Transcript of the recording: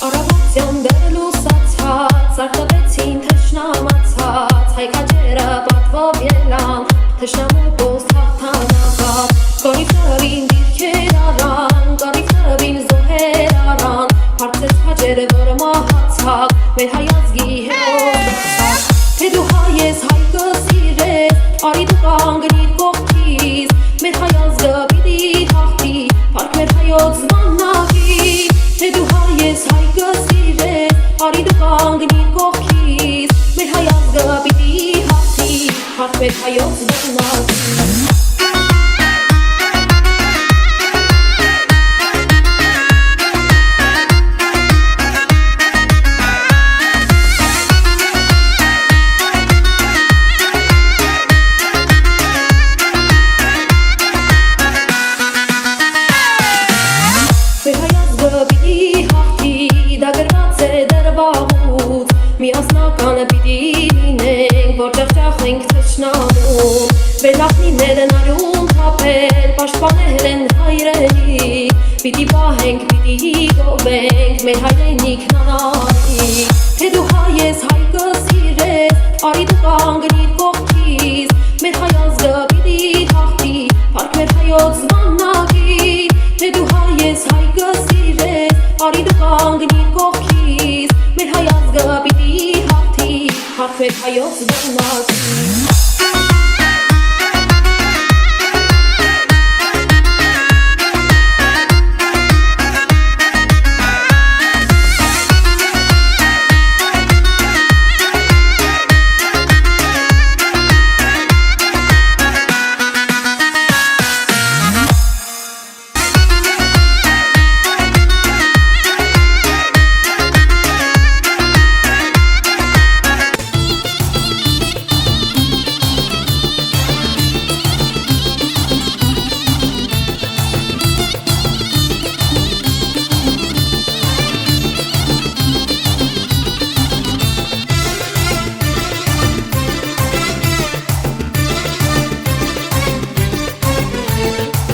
Արավոտյան դեր լուսացած, արտավեցին թշնամացած, հայքաջերը պատվով ելան, թշնամու բոս հաղթանակած, կորիքրավին դիրքեր արան, կորիքրավին զոհեր արան, հարցեց հաջերը, որը մահացակ, մեր հայազգի հերոս դարձակ, թե դու հայ ես, հայ կսիրես, արի դու կանգնիր կողքիս, մեր հայազգը պիտի հաղթի, փառք մեր հայոց զմաննագի, թե դու հայ ես, հայ կսիրես, արի դու կանգնիր կողքիս, մեր հայազգը պիտի հաղթի, փառք մեր հայոց զմաննագի։ Միասնականը պիտի լինենք, որ ճախճախենք թշնամուն, վերլախնիներն արյուն թափել, պաշտպանել են հայրենի, պիտի պահենք, պիտի գովենք, մեր հայրենիքն անարի, թե դու հայ ես, հայ կսիրես, արի դու կանգնիր կողքիս, մեր հայազգը պիտի հաղթի, փառք մեր հայոց զմաննագի, թե դու հայ ես, հայ կսիրես, արի դու կանգնիր կողքիս, մեր հայազգը պիտի հաղթի, փառք մեր հայոց